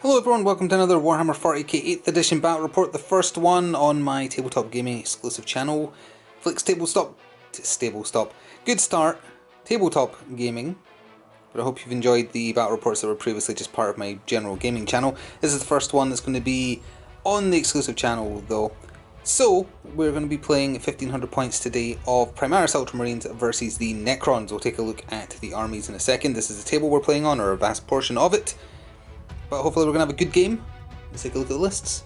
Hello everyone, welcome to another Warhammer 40k 8th edition battle report, the first one on my tabletop gaming exclusive channel, Flicks Good start, tabletop gaming, but I hope you've enjoyed the battle reports that were previously just part of my general gaming channel. This is the first one that's going to be on the exclusive channel though. So, we're going to be playing 1500 points today of Primaris Ultramarines versus the Necrons. We'll take a look at the armies in a second. This is the table we're playing on, or a vast portion of it. But hopefully we're going to have a good game. Let's take a look at the lists.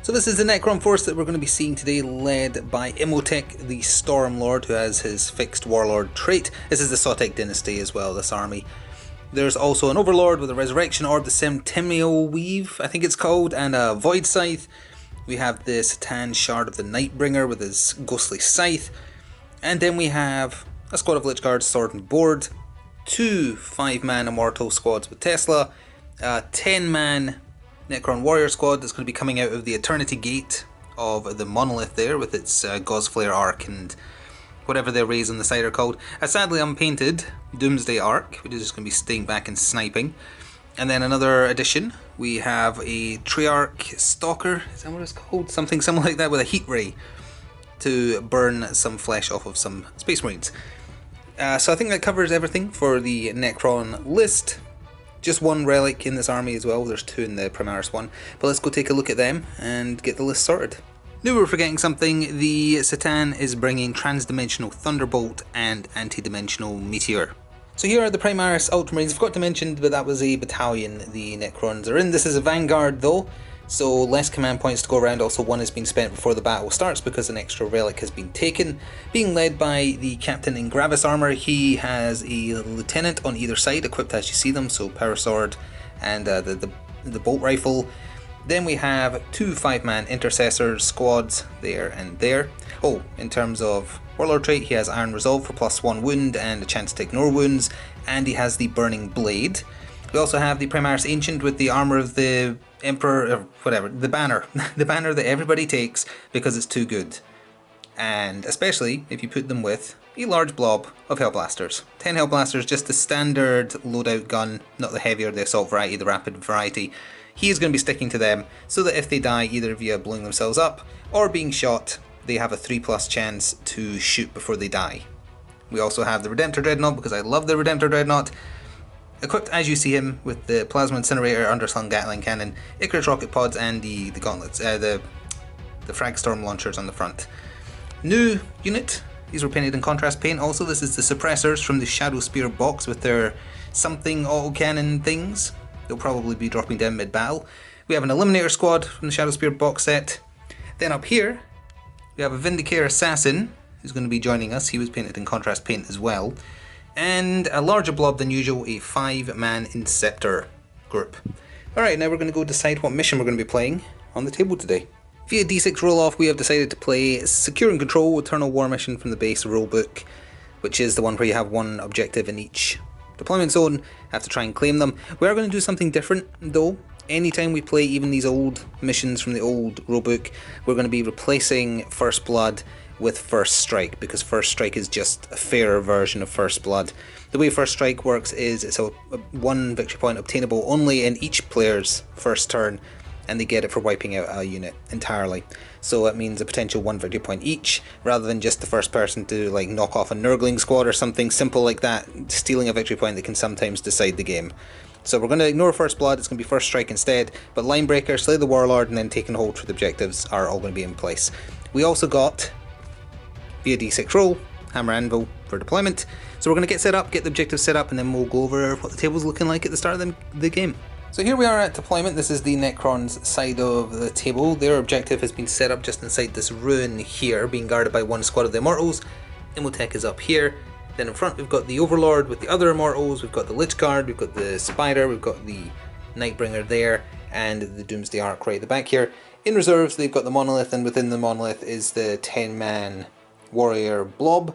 So this is the Necron force that we're going to be seeing today, led by Imhotep, the Stormlord, who has his fixed warlord trait. This is the Sotek dynasty as well, this army. There's also an Overlord with a Resurrection Orb, the Centennial Weave, I think it's called, and a Void Scythe. We have the Satan Shard of the Nightbringer with his Ghostly Scythe. And then we have a squad of Lich Guards, Sword and Board, two 5-man Immortal squads with Tesla, a 10-man Necron Warrior squad that's going to be coming out of the Eternity Gate of the monolith there with its Gosflare Arc and whatever their rays on the side are called. A sadly unpainted Doomsday Arc, which is just going to be staying back and sniping. And then another addition, we have a Triarch Stalker, is that what it's called? Something similar like that, with a Heat Ray to burn some flesh off of some Space Marines. So I think that covers everything for the Necron list. Just one relic in this army as well, there's two in the Primaris one, but let's go take a look at them and get the list sorted. Knew we were forgetting something, the Satan is bringing Transdimensional Thunderbolt and Anti-Dimensional Meteor. So here are the Primaris Ultramarines. I forgot to mention, but that was a battalion the Necrons are in. This is a Vanguard though, so less command points to go around. Also, one has been spent before the battle starts because an extra relic has been taken. Being led by the captain in Gravis armor, he has a lieutenant on either side, equipped as you see them, so power sword and the bolt rifle. Then we have two 5-man intercessor squads there and there. Oh, in terms of warlord trait, he has Iron Resolve for +1 wound and a chance to ignore wounds, and he has the Burning Blade. We also have the Primaris Ancient with the armor of the Emperor, or whatever, the banner. The banner that everybody takes because it's too good. And especially if you put them with a large blob of Hellblasters. 10 Hellblasters, just the standard loadout gun, not the heavier, the assault variety, the rapid variety. He is going to be sticking to them so that if they die either via blowing themselves up or being shot, they have a 3+ chance to shoot before they die. We also have the Redemptor Dreadnought because I love the Redemptor Dreadnought. Equipped as you see him with the Plasma Incinerator, Underslung Gatling Cannon, Icarus Rocket Pods and the gauntlets, the Fragstorm launchers on the front. New unit, these were painted in contrast paint also. This is the Suppressors from the Shadow Spear box with their something autocannon things. They'll probably be dropping down mid-battle. We have an Eliminator squad from the Shadow Spear box set. Then up here, we have a Vindicator Assassin who's going to be joining us. He was painted in contrast paint as well. And a larger blob than usual, a 5-man Inceptor group. Alright, now we're going to go decide what mission we're going to be playing on the table today. Via D6 roll-off, we have decided to play Secure and Control Eternal War mission from the base rulebook, which is the one where you have one objective in each deployment zone, have to try and claim them. We are going to do something different though. Anytime we play even these old missions from the old rulebook, we're going to be replacing First Blood with First Strike, because First Strike is just a fairer version of First Blood. The way First Strike works is it's a 1 victory point obtainable only in each player's first turn, and they get it for wiping out a unit entirely. So it means a potential 1 victory point each, rather than just the first person to like knock off a Nurgling squad or something simple like that, stealing a victory point that can sometimes decide the game. So we're going to ignore First Blood, it's going to be First Strike instead, but Linebreaker, Slay the Warlord, and then taking hold for the objectives are all going to be in place. We also got, via D6 roll, Hammer Anvil for deployment. So we're going to get set up, get the objectives set up, and then we'll go over what the table's looking like at the start of the game. So here we are at deployment. This is the Necrons side of the table. Their objective has been set up just inside this ruin here, being guarded by one squad of the Immortals. Imhotep is up here. Then in front we've got the Overlord with the other Immortals, we've got the Lich Guard, we've got the Spider, we've got the Nightbringer there, and the Doomsday Arc right at the back here. In reserves they've got the Monolith, and within the Monolith is the 10-man Warrior Blob.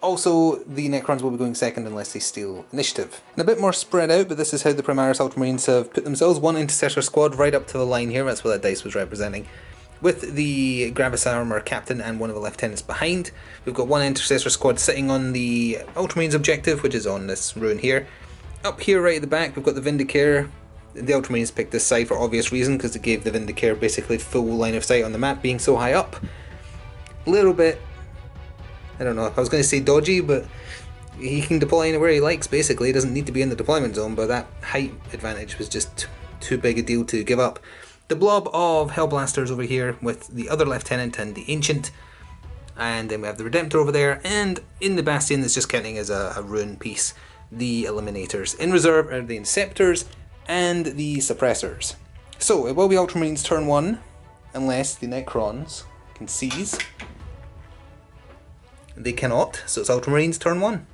Also, the Necrons will be going second unless they steal initiative. And a bit more spread out, but this is how the Primaris Ultramarines have put themselves. One Intercessor squad right up to the line here, that's what that dice was representing. With the Gravis armor captain and one of the lieutenants behind. We've got one Intercessor squad sitting on the Ultramarines objective, which is on this ruin here. Up here right at the back we've got the Vindicator The Ultramarines picked this side for obvious reason, because it gave the Vindicator basically full line of sight on the map, being so high up. A little bit, I don't know, I was going to say dodgy, but he can deploy anywhere he likes basically. He doesn't need to be in the deployment zone, but that height advantage was just too big a deal to give up. The blob of Hellblasters over here with the other Lieutenant and the Ancient, and then we have the Redemptor over there, and in the Bastion that's just counting as a ruin piece, the Eliminators. In reserve are the Inceptors and the Suppressors. So it will be Ultramarines turn 1, unless the Necrons can seize. They cannot, so it's Ultramarines turn 1.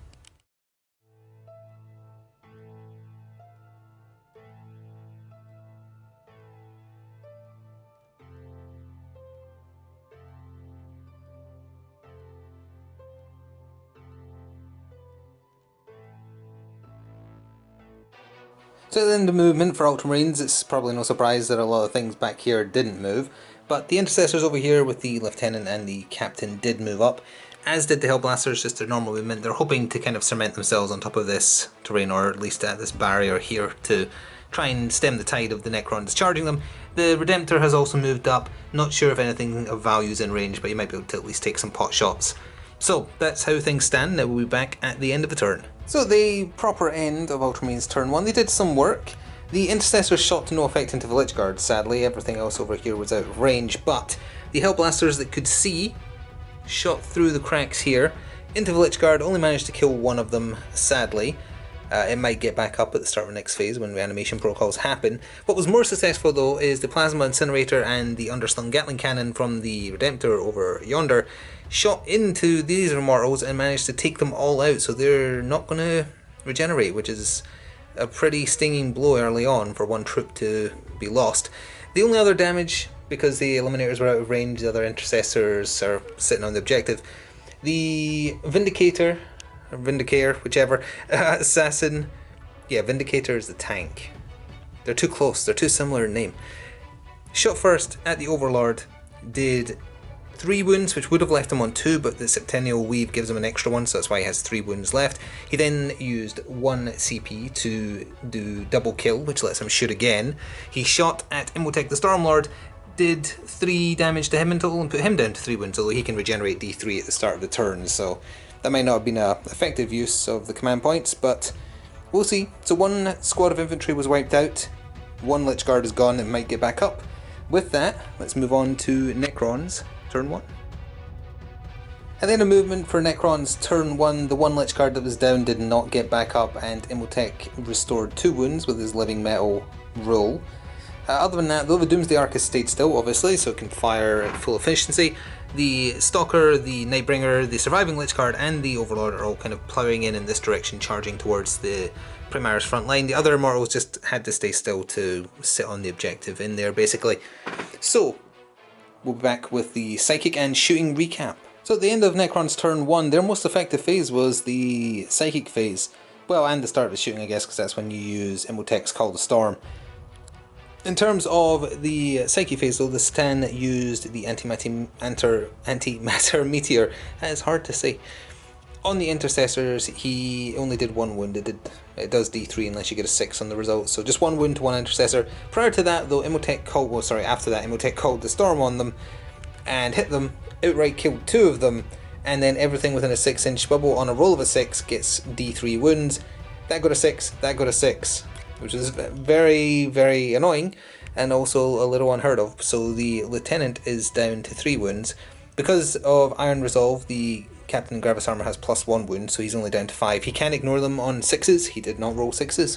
So then the movement for Ultramarines, it's probably no surprise that a lot of things back here didn't move, but the Intercessors over here with the Lieutenant and the Captain did move up, as did the Hellblasters, just their normal movement. They're hoping to kind of cement themselves on top of this terrain, or at least at this barrier here, to try and stem the tide of the Necrons charging them. The Redemptor has also moved up, not sure if anything of value is in range, but you might be able to at least take some pot shots. So that's how things stand. Now we'll be back at the end of the turn. So the proper end of Ultramarines turn 1, they did some work. The Intercessors shot to no effect into the Lich Guard, sadly. Everything else over here was out of range, but the Hellblasters that could see shot through the cracks here into the Lich Guard, only managed to kill one of them, sadly. It might get back up at the start of the next phase when reanimation protocols happen. What was more successful though is the Plasma Incinerator and the underslung Gatling Cannon from the Redemptor over yonder shot into these Immortals and managed to take them all out, so they're not going to regenerate, which is a pretty stinging blow early on for one troop to be lost. The only other damage, because the Eliminators were out of range, the other Intercessors are sitting on the objective, the Vindicator, or Vindicator, whichever, Assassin, yeah, Vindicator is the tank. They're too close, they're too similar in name. Shot first at the Overlord, did 3 wounds, which would have left him on 2, but the Septennial Weave gives him an extra one, so that's why he has 3 wounds left. He then used 1 CP to do double kill, which lets him shoot again. He shot at Imhotep the Stormlord, did 3 damage to him in total and put him down to 3 wounds, although he can regenerate D3 at the start of the turn, so that might not have been an effective use of the command points, but we'll see. So 1 squad of infantry was wiped out, 1 Lich Guard is gone, it might get back up. With that, let's move on to Necrons turn 1. And then a movement for Necrons turn 1, the 1 Lich Guard that was down did not get back up, and Imhotep restored 2 wounds with his living metal roll. Other than that, though, the Doomsday Arc has stayed still, obviously, so it can fire at full efficiency. The Stalker, the Nightbringer, the surviving Lich Guard, and the Overlord are all kind of ploughing in this direction, charging towards the Primaris front line. The other Immortals just had to stay still to sit on the objective in there, basically. So, we'll be back with the Psychic and Shooting recap. So at the end of Necrons turn 1, their most effective phase was the Psychic phase. Well, and the start of the shooting, I guess, because that's when you use Imhotep's Call to Storm. In terms of the Psyche phase though, the Stan used the Antimatter Meteor, that is hard to say. On the Intercessors, he only did 1 wound, it does D3 unless you get a 6 on the result, so just 1 wound to 1 Intercessor. Prior to that though, after that, Imhotep called the Storm on them, and hit them, outright killed 2 of them, and then everything within a 6-inch bubble on a roll of a 6 gets D3 wounds. That got a 6, that got a 6. Which is very, very annoying, and also a little unheard of. So the Lieutenant is down to 3 wounds. Because of Iron Resolve, the Captain in Gravis Armor has +1 wound, so he's only down to 5. He can ignore them on 6s, he did not roll 6s.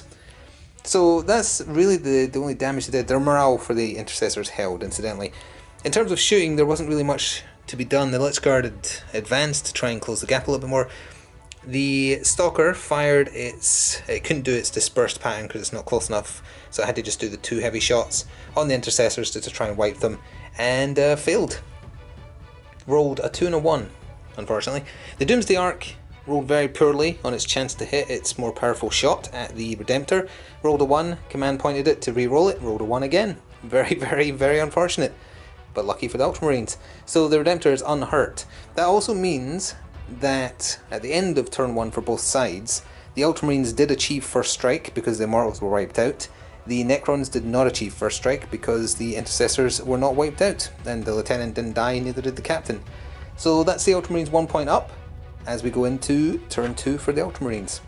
So that's really the only damage they did. Their morale for the Intercessors held, incidentally. In terms of shooting, there wasn't really much to be done. The Lich Guard had advanced to try and close the gap a little bit more. The Stalker fired it couldn't do its dispersed pattern because it's not close enough, so it had to just do the 2 heavy shots on the Intercessors to try and wipe them, and failed. Rolled a 2 and a 1, unfortunately. The Doomsday Arc rolled very poorly on its chance to hit its more powerful shot at the Redemptor. Rolled a 1, command pointed it to re-roll it, rolled a 1 again. Very, very, very unfortunate, but lucky for the Ultramarines. So the Redemptor is unhurt. That also means that at the end of turn 1 for both sides, the Ultramarines did achieve first strike because the Immortals were wiped out, The Necrons did not achieve first strike because the Intercessors were not wiped out, and the Lieutenant didn't die, neither did the Captain. So that's the Ultramarines 1 point up, as we go into turn 2 for the Ultramarines.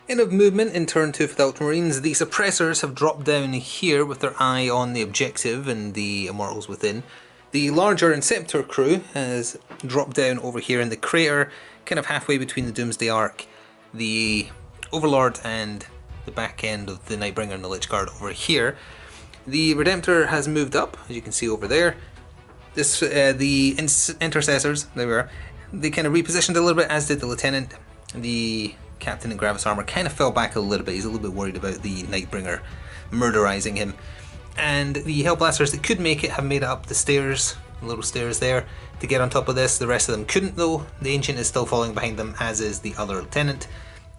End of movement in turn 2 for the Ultramarines. The Suppressors have dropped down here with their eye on the objective and the Immortals within. The larger Inceptor crew has dropped down over here in the crater, kind of halfway between the Doomsday Ark, the Overlord and the back end of the Nightbringer and the Lich Guard over here. The Redemptor has moved up, as you can see over there. The Intercessors, there we are, they kind of repositioned a little bit, as did the Lieutenant. The Captain in Gravis armor kind of fell back a little bit. He's a little bit worried about the Nightbringer murderizing him. And the Hellblasters that could make it have made it up the stairs, the little stairs there, to get on top of this. The rest of them couldn't though. The Ancient is still following behind them, as is the other Lieutenant.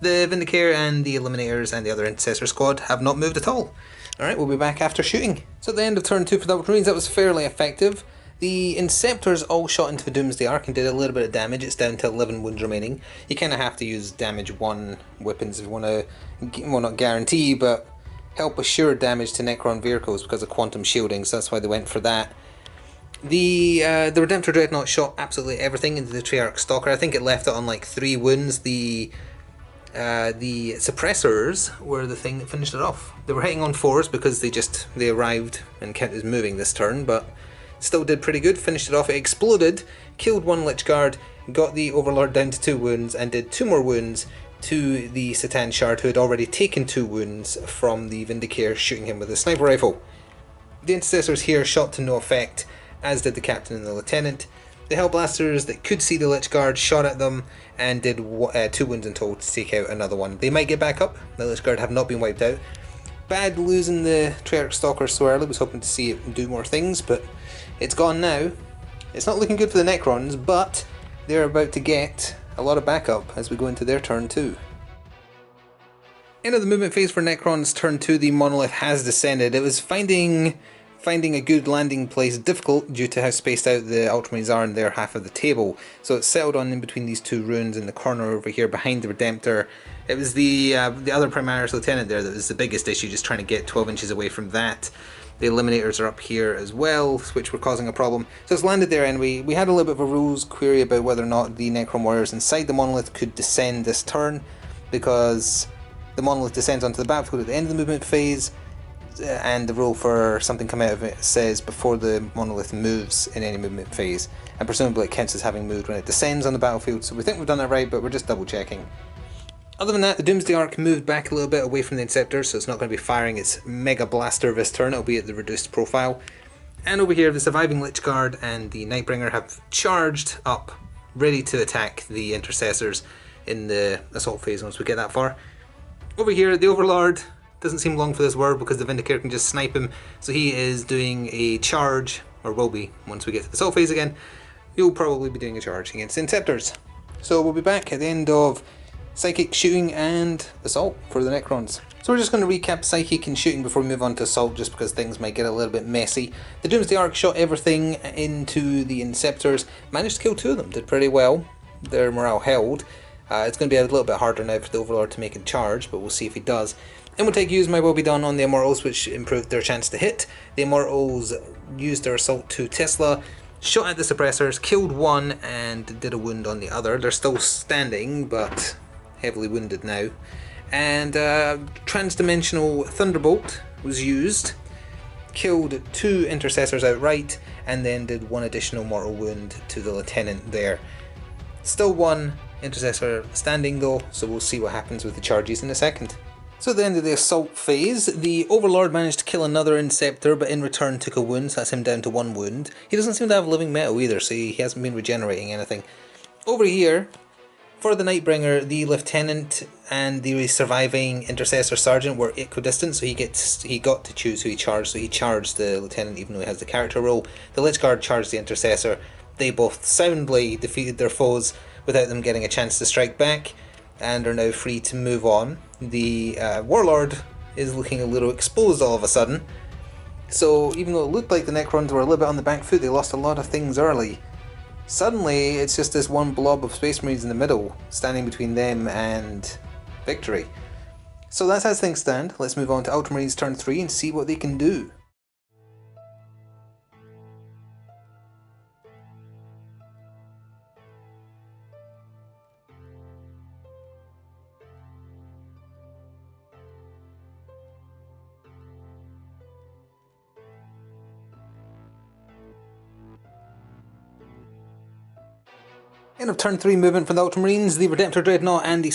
The Vindicator and the Eliminators and the other Intercessor squad have not moved at all. Alright, we'll be back after shooting. So at the end of turn 2 for the Ultramarines, that was fairly effective. The Inceptors all shot into the Doomsday Ark and did a little bit of damage. It's down to 11 wounds remaining. You kind of have to use damage 1 weapons if you want to, well, not guarantee, but help assure damage to Necron vehicles because of quantum shielding, so that's why they went for that. The Redemptor Dreadnought shot absolutely everything into the Treyarch Stalker. I think it left it on like 3 wounds. The Suppressors were the thing that finished it off. They were hitting on 4s because they arrived and kept us moving this turn, but still did pretty good, finished it off. It exploded, killed 1 Lich Guard, got the Overlord down to 2 wounds, and did 2 more wounds to the Satan Shard, who had already taken 2 wounds from the Vindicator shooting him with a sniper rifle. The Intercessors here shot to no effect, as did the Captain and the Lieutenant. The Hellblasters that could see the Lich Guard shot at them and did 2 wounds in total to take out another one. They might get back up. The Lich Guard have not been wiped out. Bad losing the Treyarch Stalker so early. Was hoping to see it do more things, but it's gone now. It's not looking good for the Necrons, but they're about to get a lot of backup as we go into their turn 2. End of the movement phase for Necrons turn 2. The monolith has descended. It was finding a good landing place difficult due to how spaced out the Ultramarines are in their half of the table. So it settled on in between these 2 ruins in the corner over here behind the Redemptor. It was the other Primaris Lieutenant there that was the biggest issue, just trying to get 12 inches away from that. The Eliminators are up here as well, which were causing a problem. So it's landed there anyway. We had a little bit of a rules query about whether or not the Necron warriors inside the monolith could descend this turn, because the monolith descends onto the battlefield at the end of the movement phase, and the rule for something coming out of it says before the monolith moves in any movement phase, and presumably it counts as having moved when it descends on the battlefield. So we think we've done that right, but we're just double checking. Other than that, the Doomsday Ark moved back a little bit away from the Inceptor, so it's not going to be firing its Mega Blaster this turn. It'll be at the reduced profile. And over here, the surviving Lich Guard and the Nightbringer have charged up, ready to attack the Intercessors in the assault phase once we get that far. Over here, the Overlord doesn't seem long for this word because the Vindicator can just snipe him, so he is doing a charge, or will be once we get to the assault phase again. He'll probably be doing a charge against the Inceptors. So we'll be back at the end of Psychic, Shooting and Assault for the Necrons. So we're just going to recap Psychic and Shooting before we move on to Assault, just because things might get a little bit messy. The Doomsday Ark shot everything into the Inceptors, managed to kill 2 of them, did pretty well. Their morale held. It's going to be a little bit harder now for the Overlord to make a charge, but we'll see if he does. Immortag use might well be done on the Immortals, which improved their chance to hit. The Immortals used their Assault to Tesla, shot at the Suppressors, killed 1 and did a wound on the other. They're still standing, but heavily wounded now. And Transdimensional Thunderbolt was used, killed 2 Intercessors outright, and then did 1 additional mortal wound to the Lieutenant there. Still 1 Intercessor standing though, so we'll see what happens with the charges in a second. So at the end of the assault phase, the Overlord managed to kill another Inceptor, but in return took a wound, so that's him down to 1 wound. He doesn't seem to have living metal either, so he hasn't been regenerating anything. Over here, for the Nightbringer, the Lieutenant and the surviving Intercessor Sergeant were equidistant, so he got to choose who he charged, so he charged the Lieutenant even though he has the character role. The Lich Guard charged the Intercessor. They both soundly defeated their foes without them getting a chance to strike back. and are now free to move on. The Warlord is looking a little exposed all of a sudden. So even though it looked like the Necrons were a little bit on the back foot, they lost a lot of things early. Suddenly, it's just this one blob of Space Marines in the middle, standing between them and victory. So that's as things stand. Let's move on to Ultramarines Turn 3 and see what they can do. End of turn 3 movement for the Ultramarines. The Redemptor Dreadnought and the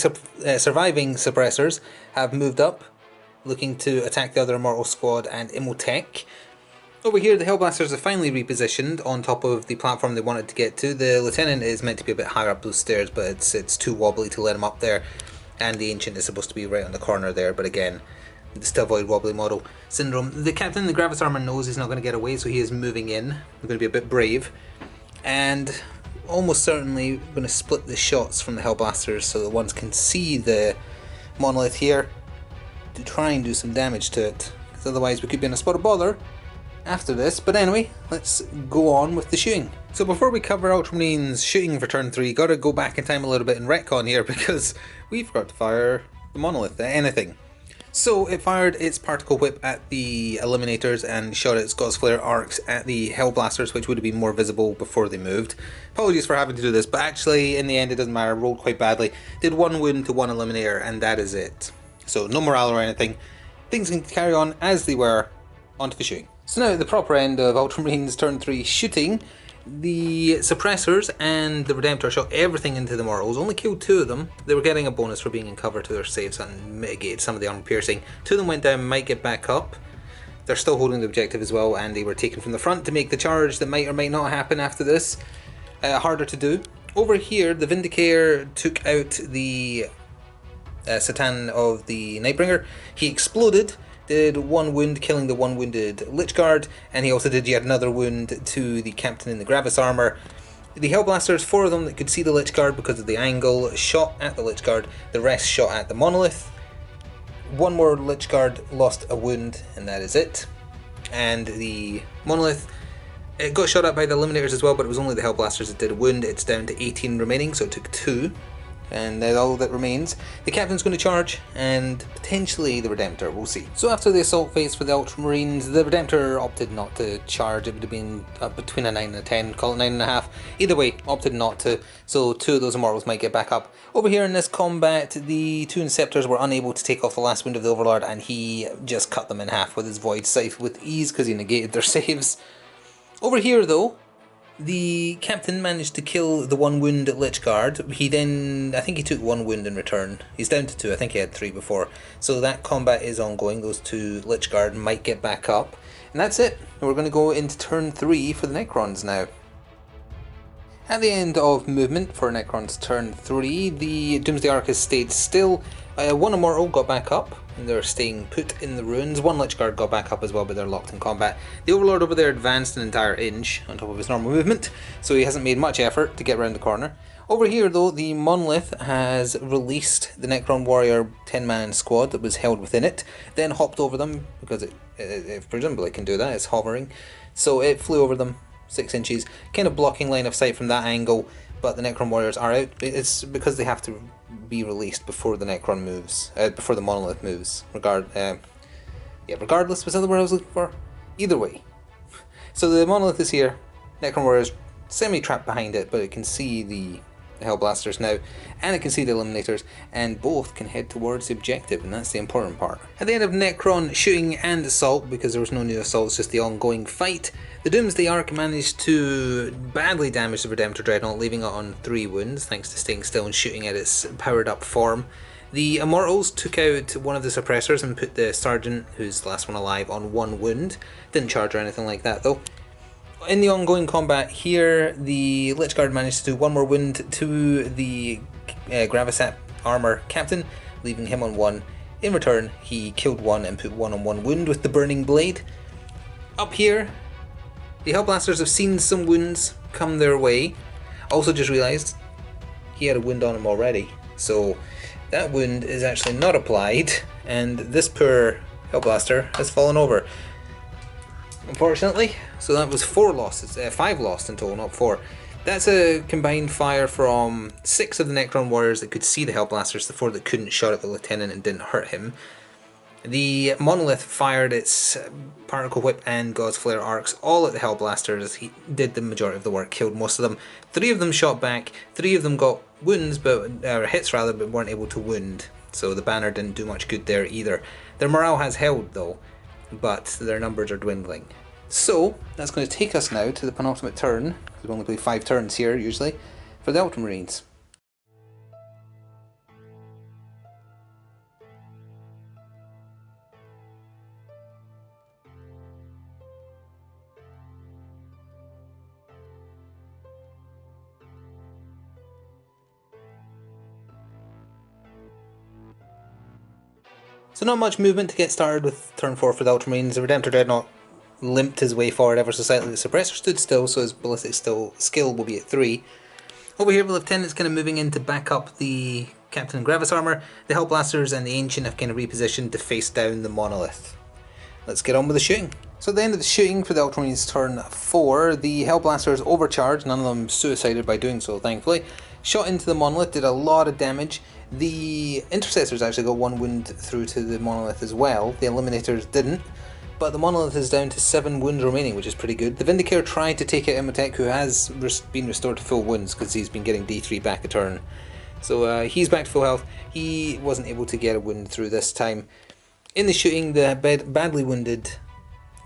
surviving suppressors have moved up, looking to attack the other Immortal Squad and Imotech. Over here, the Hellblasters are finally repositioned on top of the platform they wanted to get to. The Lieutenant is meant to be a bit higher up those stairs, but it's too wobbly to let him up there. And the Ancient is supposed to be right on the corner there, but again, just to avoid wobbly model syndrome. The Captain in the Gravis armor knows he's not going to get away, so he is moving in. We're going to be a bit brave. And almost certainly going to split the shots from the Hellblasters so that ones can see the monolith here to try and do some damage to it, because otherwise we could be in a spot of bother after this. But anyway, let's go on with the shooting. So before we cover Ultramarines shooting for turn 3, gotta go back in time a little bit and retcon here, because we forgot to fire the monolith at anything. So it fired its particle whip at the Eliminators and shot its God's Flare arcs at the Hellblasters, which would have been more visible before they moved. Apologies for having to do this, but actually in the end it doesn't matter, rolled quite badly. Did 1 wound to 1 Eliminator and that is it. So no morale or anything. Things can carry on as they were, onto the shooting. So now at the proper end of Ultramarines Turn 3 shooting, the Suppressors and the Redemptor shot everything into the Mortals, only killed 2 of them. They were getting a bonus for being in cover to their saves and mitigated some of the armor piercing. 2 of them went down, might get back up. They're still holding the objective as well, and they were taken from the front to make the charge that might or might not happen after this harder to do. Over here, the Vindicator took out the Satan of the Nightbringer. He exploded, did 1 wound, killing the 1 wounded Lichguard, and he also did yet another wound to the Captain in the Gravis armor. The Hellblasters, 4 of them that could see the Lichguard because of the angle, shot at the Lichguard, the rest shot at the monolith. 1 more Lichguard lost a wound, and that is it. And the monolith, it got shot at by the Eliminators as well, but it was only the Hellblasters that did a wound. It's down to 18 remaining, so it took 2. And that's all that remains. The Captain's going to charge, and potentially the Redemptor, we'll see. So after the assault phase for the Ultramarines, the Redemptor opted not to charge. It would have been between a 9 and a 10, call it 9.5. Either way, opted not to, so 2 of those Immortals might get back up. Over here in this combat, the 2 Inceptors were unable to take off the last wound of the Overlord, and he just cut them in half with his Void Scythe with ease because he negated their saves. Over here though, the Captain managed to kill the 1 wound at Lichguard. He then, I think he took 1 wound in return. He's down to 2, I think he had 3 before. So that combat is ongoing. Those 2 Lichguard might get back up. And that's it. We're going to go into turn 3 for the Necrons now. At the end of movement for Necrons Turn 3, the Doomsday Arc has stayed still. 1 Immortal got back up, and they're staying put in the ruins. 1 Lichguard got back up as well, but they're locked in combat. The Overlord over there advanced an entire inch on top of his normal movement, so he hasn't made much effort to get around the corner. Over here though, the Monolith has released the Necron Warrior 10-man squad that was held within it, then hopped over them, because it presumably can do that, it's hovering. So it flew over them 6 inches, kind of blocking line of sight from that angle, but the Necron Warriors are out. It's because they have to be released before the Necron moves, before the Monolith moves. Regardless, was that the word I was looking for? Either way. So the Monolith is here, Necron Warriors semi-trapped behind it, but it can see the Hellblasters now, and it can see the Eliminators, and both can head towards the objective, and that's the important part. At the end of Necron shooting and assault, because there was no new assaults, just the ongoing fight, the Doomsday Arc managed to badly damage the Redemptor Dreadnought, leaving it on 3 wounds, thanks to staying still and shooting at its powered up form. The Immortals took out 1 of the suppressors and put the Sergeant, who's the last one alive, on 1 wound. Didn't charge or anything like that though. In the ongoing combat here, the Lichguard managed to do 1 more wound to the Gravisat armor captain, leaving him on 1. In return, he killed 1 and put 1 on 1 wound with the burning blade. Up here, the Hellblasters have seen some wounds come their way. Also just realised he had a wound on him already, so that wound is actually not applied, and this poor Hellblaster has fallen over, unfortunately. So that was 4 losses, 5 lost in total, not 4. That's a combined fire from 6 of the Necron warriors that could see the Hellblasters, the 4 that couldn't shot at the Lieutenant and didn't hurt him. The Monolith fired its Particle Whip and God's Flare arcs all at the Hellblasters. He did the majority of the work, killed most of them. 3 of them shot back, 3 of them got wounds, hits rather, but weren't able to wound. So the banner didn't do much good there either. Their morale has held though, but their numbers are dwindling. So that's going to take us now to the penultimate turn, because we only play 5 turns here usually, for the Ultramarines. So not much movement to get started with turn 4 for the Ultramarines. The Redemptor Dreadnought limped his way forward ever so slightly. The Suppressor stood still, so his ballistic skill will be at 3. Over here, the Lieutenant's kind of moving in to back up the Captain and Gravis armor. The Hellblasters and the Ancient have kind of repositioned to face down the Monolith. Let's get on with the shooting. So at the end of the shooting for the Ultramarines turn 4, the Hellblasters overcharged, none of them suicided by doing so, thankfully. Shot into the Monolith, did a lot of damage. The Intercessors actually got 1 wound through to the Monolith as well. The Eliminators didn't, but the Monolith is down to 7 wounds remaining, which is pretty good. The Vindicator tried to take out Imhotep, who has been restored to full wounds because he's been getting D3 back a turn. So he's back to full health. He wasn't able to get a wound through this time. In the shooting, the badly wounded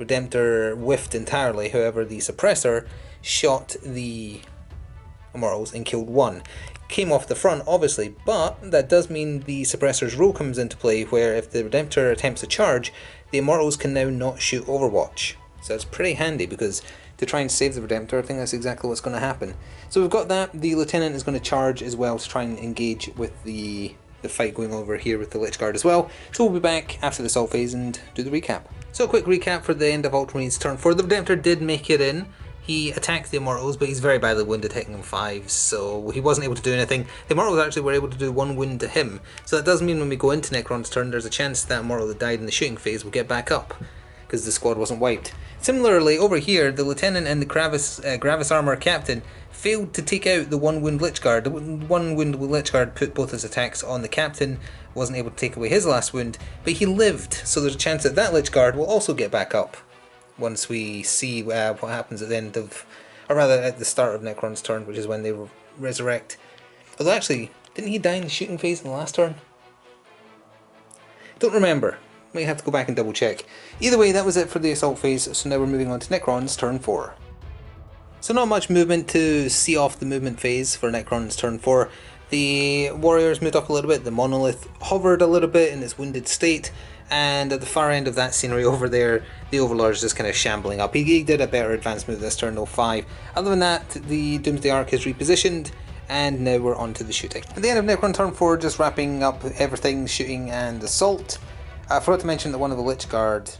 Redemptor whiffed entirely. However, the Suppressor shot the Immortals and killed 1. Came off the front, obviously, but that does mean the Suppressor's rule comes into play, where if the Redemptor attempts a charge, the Immortals can now not shoot Overwatch. So it's pretty handy, because to try and save the Redemptor, I think that's exactly what's going to happen. So we've got that. The Lieutenant is going to charge as well to try and engage with the fight going over here with the Lich Guard as well. So we'll be back after the assault phase and do the recap. So a quick recap for the end of Ultramarines turn 4. The Redemptor did make it in. He attacked the Immortals, but he's very badly wounded, taking him 5, so he wasn't able to do anything. The Immortals actually were able to do 1 wound to him, so that does mean when we go into Necrons turn, there's a chance that Immortal that died in the shooting phase will get back up, because the squad wasn't wiped. Similarly, over here, the Lieutenant and the Gravis Armor Captain failed to take out the 1 wound Lich Guard. The 1 wound Lich Guard put both his attacks on the Captain, wasn't able to take away his last wound, but he lived, so there's a chance that that Lich Guard will also get back up once we see what happens at the end of, or rather at the start of Necrons turn, which is when they resurrect. Although actually, didn't he die in the shooting phase in the last turn? Don't remember. Might have to go back and double check. Either way, that was it for the assault phase, so now we're moving on to Necrons turn 4. So not much movement to see off the movement phase for Necrons turn 4. The warriors moved up a little bit, the Monolith hovered a little bit in its wounded state, and at the far end of that scenery over there, the Overlord is just kind of shambling up. He did a better advanced move this turn, though 5. Other than that, the Doomsday Arc is repositioned, and now we're on to the shooting. At the end of Necron turn 4, just wrapping up everything, shooting and assault. I forgot to mention that one of the Lich Guard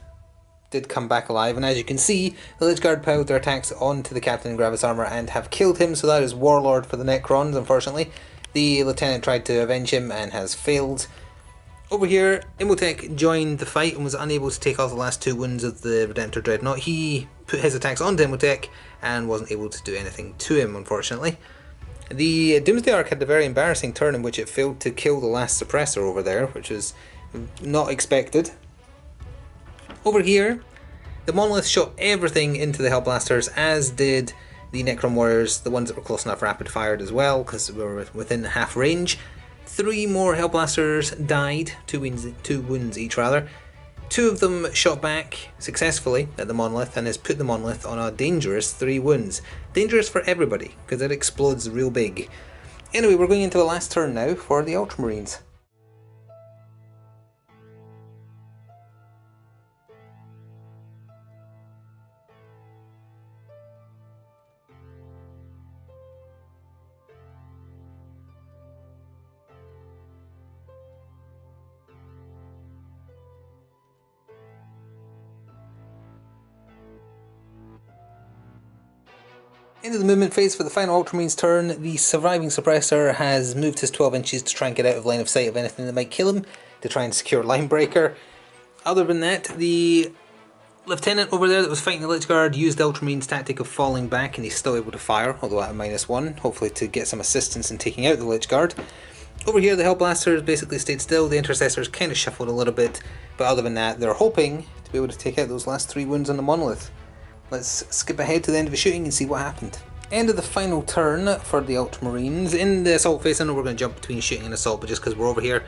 did come back alive, and as you can see, the Lich Guard piled their attacks onto the Captain in Gravis Armor and have killed him, so that is Warlord for the Necrons, unfortunately. The Lieutenant tried to avenge him and has failed. Over here, Imhotep joined the fight and was unable to take off the last 2 wounds of the Redemptor Dreadnought. He put his attacks onto Imhotep and wasn't able to do anything to him, unfortunately. The Doomsday Arc had a very embarrassing turn in which it failed to kill the last Suppressor over there, which was not expected. Over here, the Monolith shot everything into the Hellblasters, as did the Necron Warriors, the ones that were close enough rapid fired as well, because we were within half range. 3 more Hellblasters died, 2 wounds each rather. 2 of them shot back successfully at the Monolith and has put the Monolith on a dangerous 3 wounds. Dangerous for everybody, because it explodes real big. Anyway, we're going into the last turn now for the Ultramarines. Into the movement phase for the final Ultramarines turn. The surviving suppressor has moved his 12 inches to try and get out of line of sight of anything that might kill him, to try and secure line breaker. Other than that, the lieutenant over there that was fighting the Lich Guard used the Ultramarines tactic of falling back, and he's still able to fire, although at a -1, hopefully to get some assistance in taking out the Lich Guard. Over here the Hellblasters basically stayed still, the Intercessors kind of shuffled a little bit, but other than that they're hoping to be able to take out those last 3 wounds on the monolith. Let's skip ahead to the end of the shooting and see what happened. End of the final turn for the Ultramarines. In the assault phase, I know we're going to jump between shooting and assault, but just because we're over here,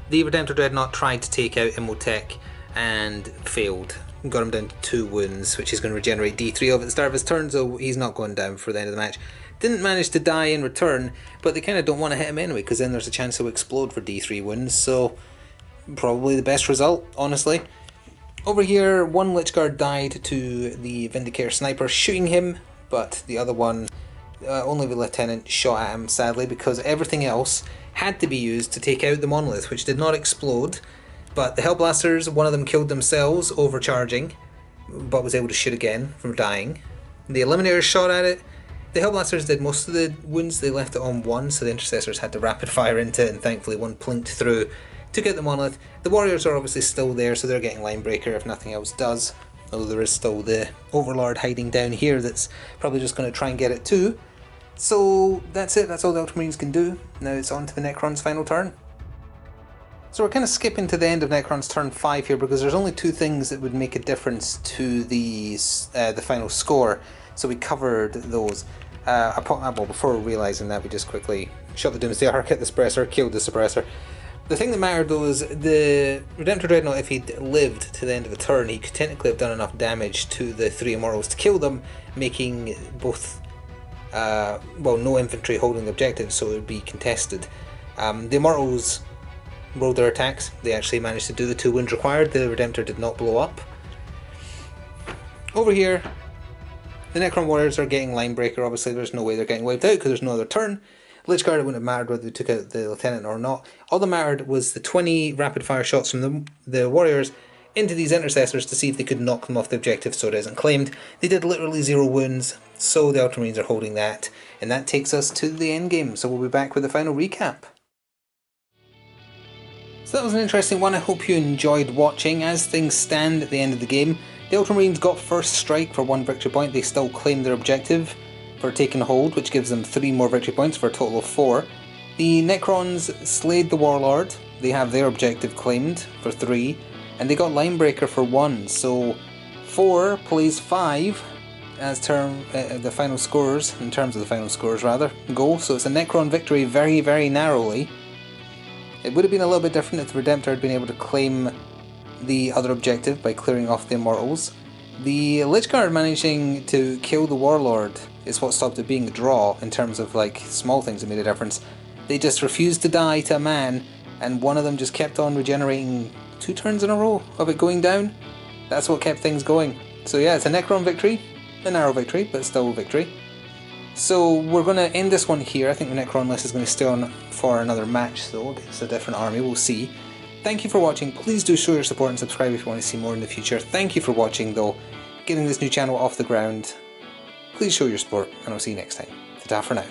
the Redemptor Dreadnought tried to take out Imhotep and failed. Got him down to 2 wounds, which he's going to regenerate D3 of at the start of his turn, so he's not going down for the end of the match. Didn't manage to die in return, but they kind of don't want to hit him anyway, because then there's a chance he'll explode for D3 wounds, so probably the best result, honestly. Over here, one Lich Guard died to the Vindicator Sniper shooting him, but the other one, only the Lieutenant shot at him, sadly, because everything else had to be used to take out the monolith, which did not explode. But the Hellblasters, one of them killed themselves, overcharging, but was able to shoot again from dying. The Eliminators shot at it. The Hellblasters did most of the wounds, they left it on 1, so the Intercessors had to rapid fire into it, and thankfully one plinked through, took out the monolith. The Warriors are obviously still there, so they're getting Linebreaker if nothing else does. Although there is still the Overlord hiding down here that's probably just going to try and get it too. So that's it, that's all the Ultramarines can do. Now it's on to the Necrons' final turn. So we're kind of skipping to the end of Necrons turn 5 here because there's only 2 things that would make a difference to the final score. So we covered those. Well, before realising that, we just quickly shot the Doomsday Ark at the suppressor, killed the suppressor. The thing that mattered though is the Redemptor Dreadnought, if he'd lived to the end of the turn, he could technically have done enough damage to the 3 Immortals to kill them, making both, well, no infantry holding the objective, so it would be contested. The Immortals rolled their attacks, they actually managed to do the 2 wounds required, the Redemptor did not blow up. Over here, the Necron Warriors are getting Linebreaker, obviously there's no way they're getting wiped out because there's no other turn. Lich Guard, it wouldn't have mattered whether they took out the Lieutenant or not. All that mattered was the 20 rapid fire shots from the Warriors into these Intercessors to see if they could knock them off the objective so it isn't claimed. They did literally 0 wounds, so the Ultramarines are holding that, and that takes us to the end game, so we'll be back with the final recap. So that was an interesting one, I hope you enjoyed watching. As things stand at the end of the game, the Ultramarines got first strike for 1 victory point, they still claimed their objective for taking hold, which gives them 3 more victory points for a total of 4. The Necrons slayed the Warlord, they have their objective claimed for 3, and they got Linebreaker for 1, so 4 plays 5 as the final scores, in terms of the final scores rather, go, so it's a Necron victory very, very narrowly. It would have been a little bit different if the Redemptor had been able to claim the other objective by clearing off the Immortals. The Lich Guard managing to kill the Warlord is what stopped it being a draw in terms of like small things that made a difference. They just refused to die to a man, and one of them just kept on regenerating 2 turns in a row of it going down. That's what kept things going. So yeah, it's a Necron victory, a narrow victory, but still a victory. So we're going to end this one here. I think the Necron list is going to stay on for another match though, against a different army, we'll see. Thank you for watching, please do show your support and subscribe if you want to see more in the future. Thank you for watching though, getting this new channel off the ground. Please show your support, and I'll see you next time. Ta-ta for now.